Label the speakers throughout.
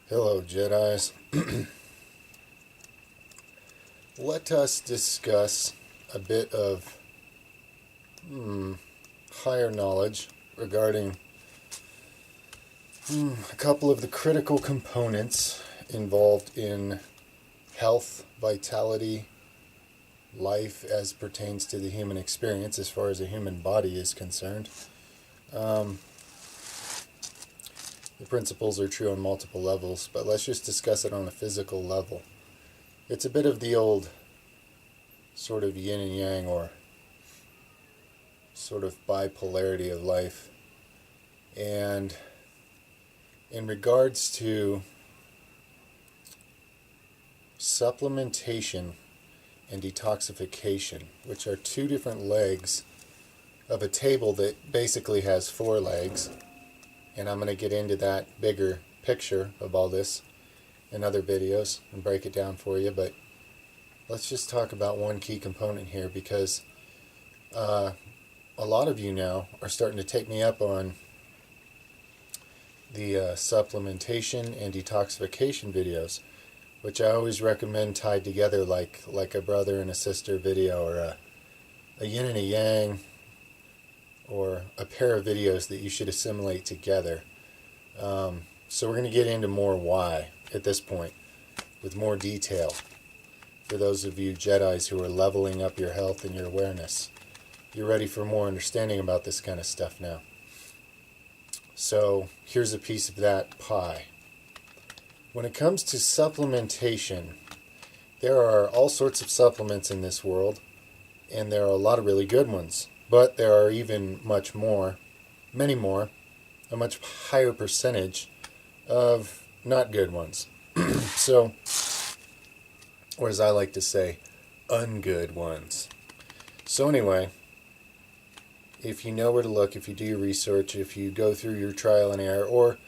Speaker 1: Hello, Jedis. Let us discuss a bit of higher knowledge regarding a couple of the critical components involved in health, vitality, life as pertains to the human experience as far as a human body is concerned. The principles are true on multiple levels, but let's just discuss it on a physical level. It's a bit of the old sort of yin and yang, or sort of bipolarity of life. And in regards to supplementation and detoxification, which are two different legs of a table that basically has four legs, and I'm going to get into that bigger picture of all this in other videos and break it down for you, but let's just talk about one key component here, because a lot of you now are starting to take me up on the supplementation and detoxification videos, which I always recommend tied together like a brother and a sister video, or a yin and a yang, or a pair of videos that you should assimilate together. So we're going to get into more why at this point, with more detail, for those of you Jedis who are leveling up your health and your awareness. You're ready for more understanding about this kind of stuff now. So here's a piece of that pie. When it comes to supplementation, there are all sorts of supplements in this world, and there are a lot of really good ones. But there are even many more, a much higher percentage of not good ones. So, or as I like to say, ungood ones. So anyway, if you know where to look, if you do your research, if you go through your trial and error, or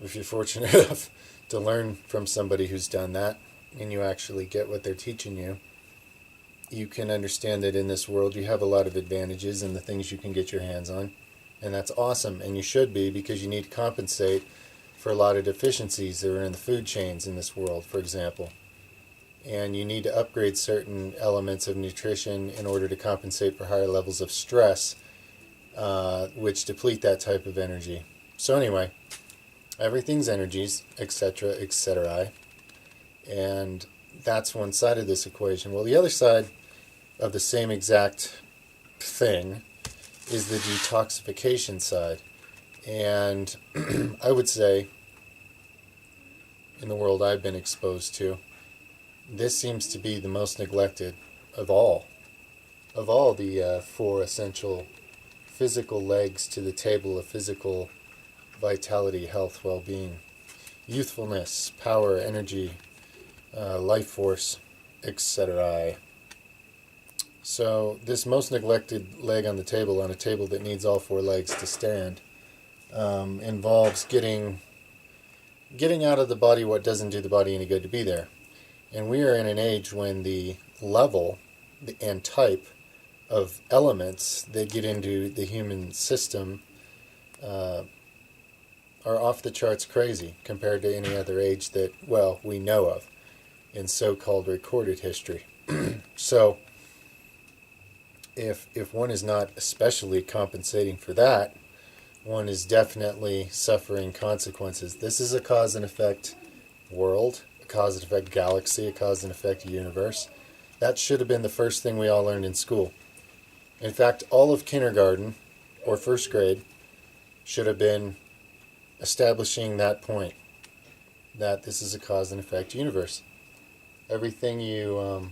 Speaker 1: if you're fortunate enough to learn from somebody who's done that, and you actually get what they're teaching you, you can understand that in this world you have a lot of advantages in the things you can get your hands on. And that's awesome, and you should be, because you need to compensate for a lot of deficiencies that are in the food chains in this world, for example. And you need to upgrade certain elements of nutrition in order to compensate for higher levels of stress, which deplete that type of energy. So anyway, everything's energies, etc., etc. And that's one side of this equation. Well, the other side of the same exact thing is the detoxification side. And I would say, in the world I've been exposed to, this seems to be the most neglected of all the four essential physical legs to the table of physical vitality, health, well-being, youthfulness, power, energy, life force, etc. So this most neglected leg on the table, on a table that needs all four legs to stand, involves getting out of the body what doesn't do the body any good to be there. And we are in an age when the level and type of elements that get into the human system are off the charts crazy compared to any other age that, well, we know of in so-called recorded history. So if one is not especially compensating for that, one is definitely suffering consequences. This is a cause and effect world, a cause and effect galaxy, a cause and effect universe. That should have been the first thing we all learned in school. In fact, all of kindergarten or first grade should have been establishing that point, that this is a cause and effect universe. Everything you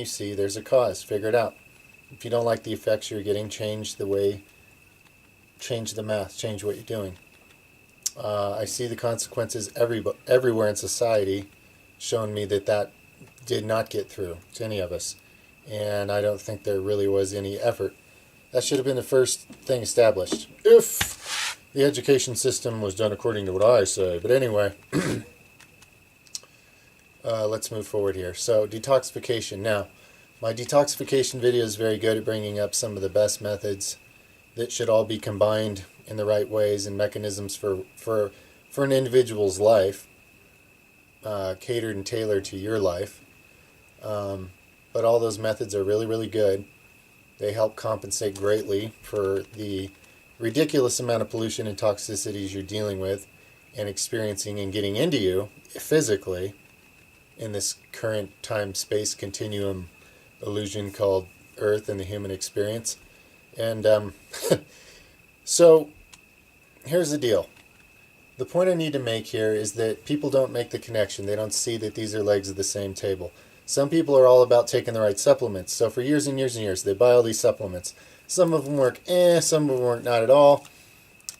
Speaker 1: see, there's a cause. Figure it out. If you don't like the effects you're getting, change the math, change what you're doing. I see the consequences everywhere in society showing me that did not get through to any of us. And I don't think there really was any effort. That should have been the first thing established, if the education system was done according to what I say. But anyway, let's move forward here. So detoxification. Now, my detoxification video is very good at bringing up some of the best methods that should all be combined in the right ways and mechanisms for an individual's life, catered and tailored to your life. But all those methods are really, really good. They help compensate greatly for the ridiculous amount of pollution and toxicities you're dealing with and experiencing and getting into you physically in this current time-space continuum illusion called Earth and the human experience. And so here's the deal. The point I need to make here is that people don't make the connection. They don't see that these are legs of the same table. Some people are all about taking the right supplements. So for years and years and years, they buy all these supplements. Some of them work, some of them work not at all.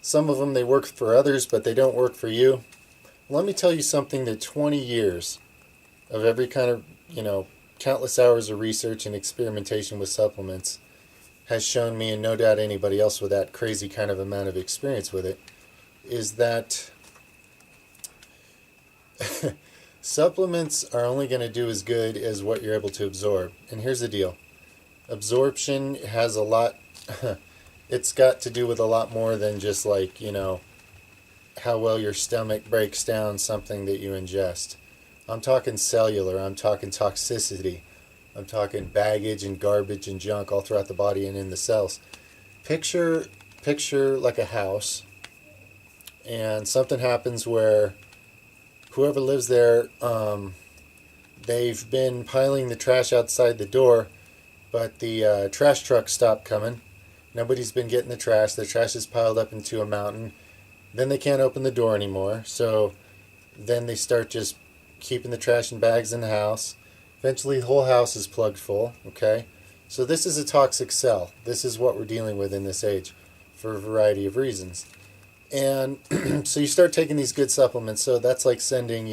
Speaker 1: Some of them, they work for others, but they don't work for you. Let me tell you something that 20 years of every kind of, countless hours of research and experimentation with supplements has shown me, and no doubt anybody else with that crazy kind of amount of experience with it, is that supplements are only going to do as good as what you're able to absorb. And here's the deal. Absorption has a lot, it's got to do with a lot more than just how well your stomach breaks down something that you ingest. I'm talking cellular, I'm talking toxicity, I'm talking baggage and garbage and junk all throughout the body and in the cells. Picture like a house, and something happens where whoever lives there, they've been piling the trash outside the door, but the trash truck stopped coming. Nobody's been getting the trash is piled up into a mountain. Then they can't open the door anymore, so then they start just keeping the trash and bags in the house. Eventually the whole house is plugged full, okay? So this is a toxic cell. This is what we're dealing with in this age for a variety of reasons. And so you start taking these good supplements. So that's like sending,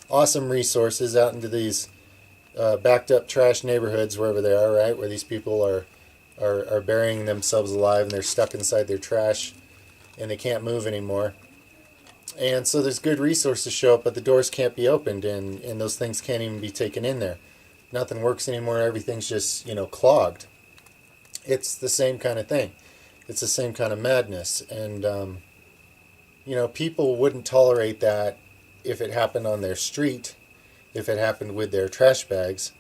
Speaker 1: awesome resources out into these backed up trash neighborhoods, wherever they are, right? Where these people are burying themselves alive and they're stuck inside their trash and they can't move anymore. And so there's good resources show up, but the doors can't be opened and those things can't even be taken in there. Nothing works anymore. Everything's just, clogged. It's the same kind of thing. It's the same kind of madness. And, people wouldn't tolerate that if it happened on their street, if it happened with their trash bags,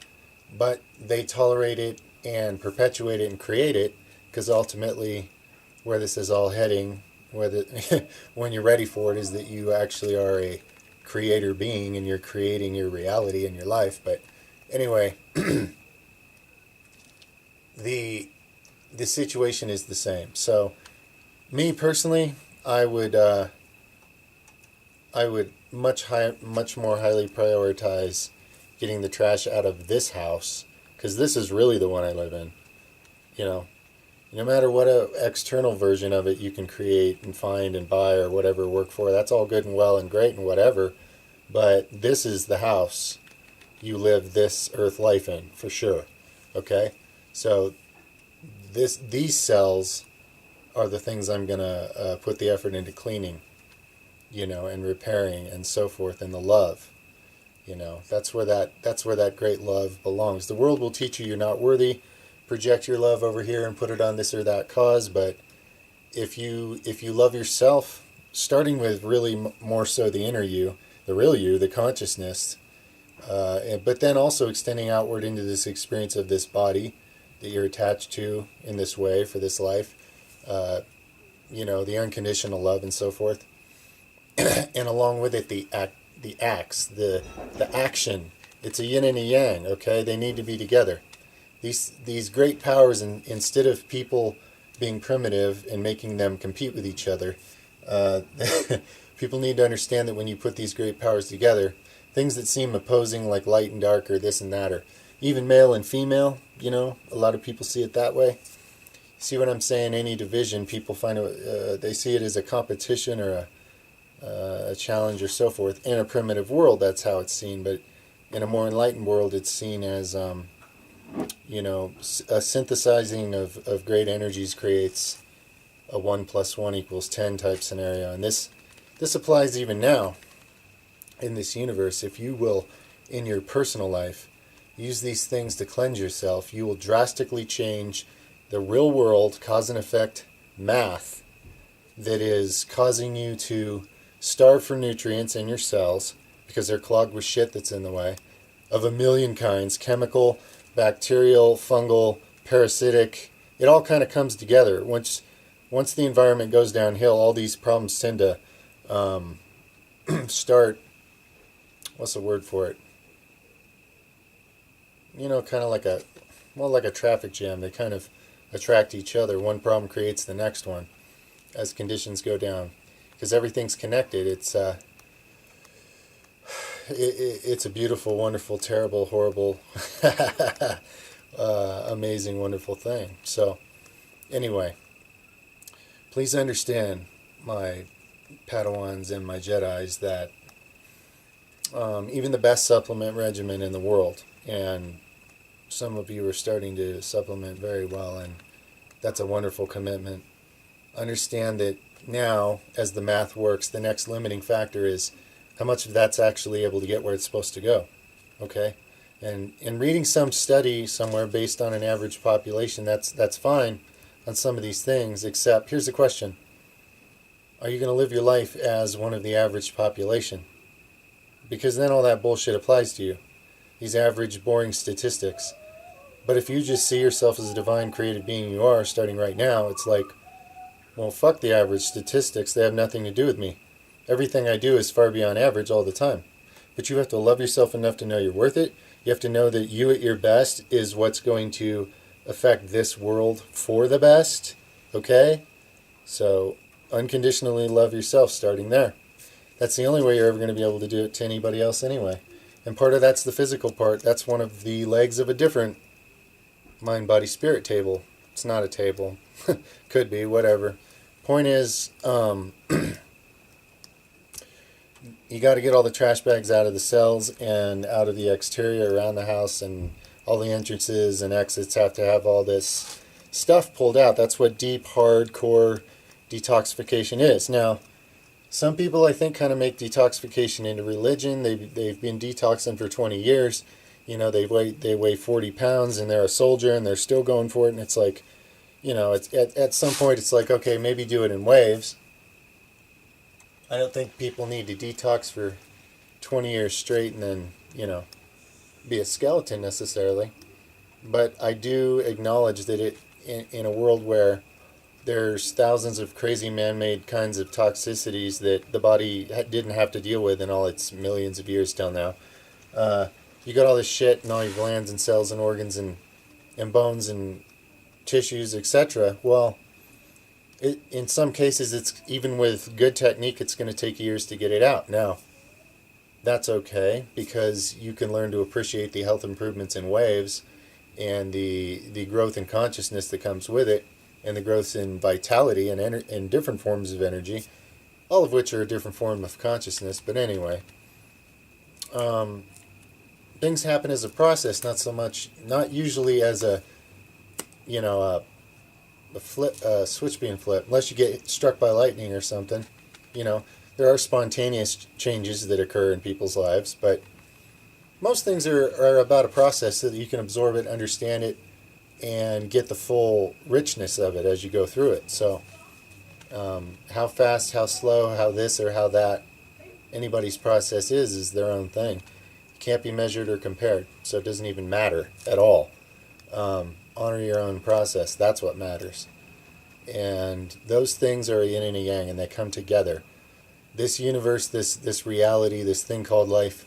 Speaker 1: but they tolerate it and perpetuate it and create it because ultimately where this is all heading, when you're ready for it, is that you actually are a creator being and you're creating your reality and your life. But anyway, the situation is the same. So me personally, I would much more highly prioritize getting the trash out of this house, because this is really the one I live in. No matter what external version of it you can create and find and buy or whatever work for, that's all good and well and great and whatever, but this is the house you live this earth life in, for sure. Okay? So these cells are the things I'm going to put the effort into cleaning, and repairing and so forth, and the love. That's where that great love belongs. The world will teach you you're not worthy. Project your love over here and put it on this or that cause, but if you love yourself, starting with really more so the inner you, the real you, the consciousness, but then also extending outward into this experience of this body that you're attached to in this way for this life, the unconditional love and so forth, and along with it the acts, the action. It's a yin and a yang. Okay, they need to be together. These great powers, instead of people being primitive and making them compete with each other, people need to understand that when you put these great powers together, things that seem opposing like light and dark or this and that, or even male and female, a lot of people see it that way. See what I'm saying? Any division, people find they see it as a competition or a challenge or so forth. In a primitive world, that's how it's seen, but in a more enlightened world, it's seen as a synthesizing of great energies creates a 1 + 1 = 10 type scenario. And this applies even now in this universe. If you will, in your personal life, use these things to cleanse yourself, you will drastically change the real world cause and effect math that is causing you to starve for nutrients in your cells because they're clogged with shit that's in the way, of a million kinds: chemical, bacterial, fungal, parasitic. It all kind of comes together. Once the environment goes downhill, all these problems tend to start, what's the word for it? Kind of like a traffic jam. They kind of attract each other. One problem creates the next one as conditions go down, because everything's connected. It's a beautiful, wonderful, terrible, horrible, amazing, wonderful thing. So, anyway, please understand, my Padawans and my Jedis, that even the best supplement regimen in the world, and some of you are starting to supplement very well, and that's a wonderful commitment. Understand that now, as the math works, the next limiting factor is how much of that's actually able to get where it's supposed to go. Okay? And in reading some study somewhere based on an average population, that's fine on some of these things, except here's the question: are you going to live your life as one of the average population? Because then all that bullshit applies to you. These average, boring statistics. But if you just see yourself as a divine created being you are, starting right now, it's like, well, fuck the average statistics. They have nothing to do with me. Everything I do is far beyond average all the time. But you have to love yourself enough to know you're worth it. You have to know that you at your best is what's going to affect this world for the best. Okay? So, unconditionally love yourself starting there. That's the only way you're ever going to be able to do it to anybody else anyway. And part of that's the physical part. That's one of the legs of a different mind, body, spirit table. It's not a table. Could be, whatever. Point is, you got to get all the trash bags out of the cells and out of the exterior around the house, and all the entrances and exits have to have all this stuff pulled out. That's what deep, hardcore detoxification is. Now, some people, I think, kind of make detoxification into religion. They've been detoxing for 20 years. They weigh 40 pounds and they're a soldier and they're still going for it. And it's like, it's at some point it's like, okay, maybe do it in waves. I don't think people need to detox for 20 years straight and then, be a skeleton necessarily. But I do acknowledge that in a world where there's thousands of crazy man-made kinds of toxicities that the body didn't have to deal with in all its millions of years till now. You got all this shit in all your glands and cells and organs and bones and tissues, etc. Well, in some cases, it's even with good technique, it's going to take years to get it out. Now, that's okay, because you can learn to appreciate the health improvements in waves and the growth in consciousness that comes with it, and the growth in vitality and different forms of energy, all of which are a different form of consciousness. But anyway, things happen as a process, not usually as a switch being flipped, unless you get struck by lightning or something. There are spontaneous changes that occur in people's lives, but most things are about a process so that you can absorb it, understand it, and get the full richness of it as you go through it. So, how fast, how slow, how this or how that anybody's process is their own thing. It can't be measured or compared, so it doesn't even matter at all. Honor your own process. That's what matters. And those things are a yin and a yang, and they come together. This universe, this reality, this thing called life,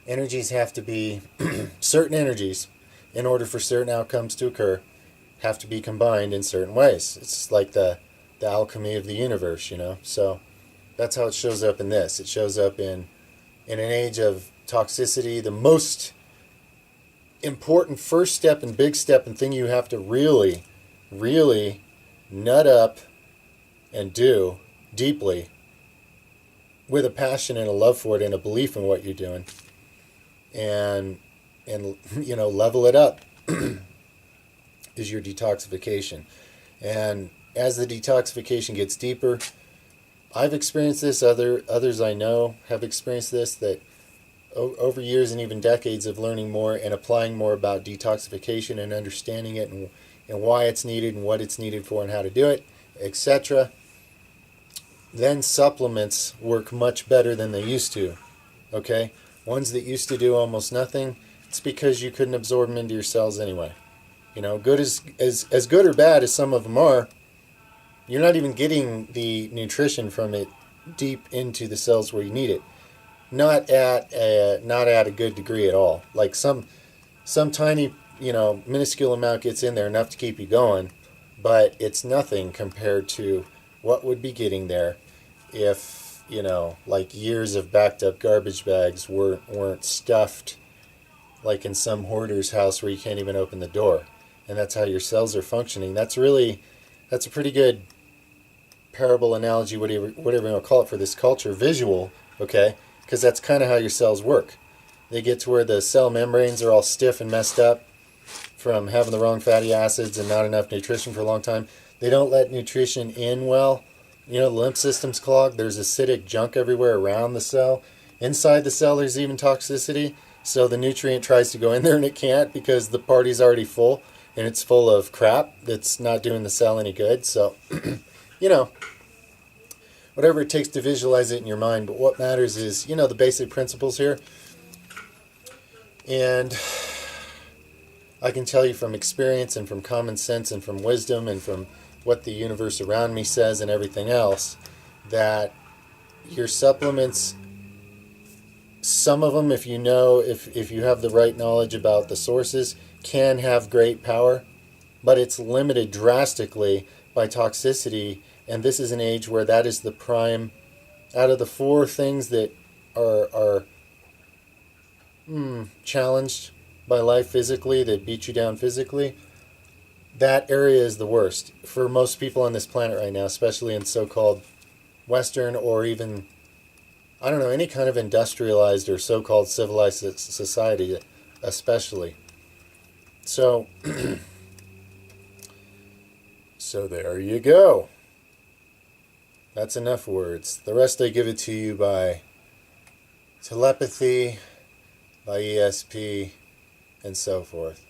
Speaker 1: energies have to be, certain energies, in order for certain outcomes to occur, have to be combined in certain ways. It's like the alchemy of the universe, So that's how it shows up in this. It shows up in an age of toxicity. The most important first step and big step and thing you have to really, really nut up and do deeply with a passion and a love for it and a belief in what you're doing, and level it up is your detoxification. And as the detoxification gets deeper, I've experienced this, others I know have experienced this, that over years and even decades of learning more and applying more about detoxification and understanding it and why it's needed and what it's needed for and how to do it, etc., then supplements work much better than they used to. Okay? Ones that used to do almost nothing, it's because you couldn't absorb them into your cells anyway. You know, good as good or bad as some of them are, you're not even getting the nutrition from it deep into the cells where you need it. Not at a good degree at all. Like some tiny, minuscule amount gets in there, enough to keep you going, but it's nothing compared to what would be getting there if, like years of backed up garbage bags weren't stuffed like in some hoarder's house where you can't even open the door. And that's how your cells are functioning. That's a pretty good parable, analogy, whatever you want to call it, for this culture, visual, okay? Because that's kind of how your cells work. They get to where the cell membranes are all stiff and messed up from having the wrong fatty acids and not enough nutrition for a long time. They don't let nutrition in well. The lymph system's clogged. There's acidic junk everywhere around the cell. Inside the cell, there's even toxicity. So the nutrient tries to go in there and it can't because the party's already full. And it's full of crap that's not doing the cell any good. So, whatever it takes to visualize it in your mind. But what matters is, the basic principles here. And I can tell you from experience and from common sense and from wisdom and from what the universe around me says and everything else, that your supplements, some of them, if you have the right knowledge about the sources, can have great power, but it's limited drastically by toxicity, and this is an age where that is the prime. Out of the four things that are challenged by life physically, that beat you down physically, that area is the worst for most people on this planet right now, especially in so-called Western or even, any kind of industrialized or so-called civilized society, especially. So, so there you go. That's enough words. The rest I give it to you by telepathy, by ESP, and so forth.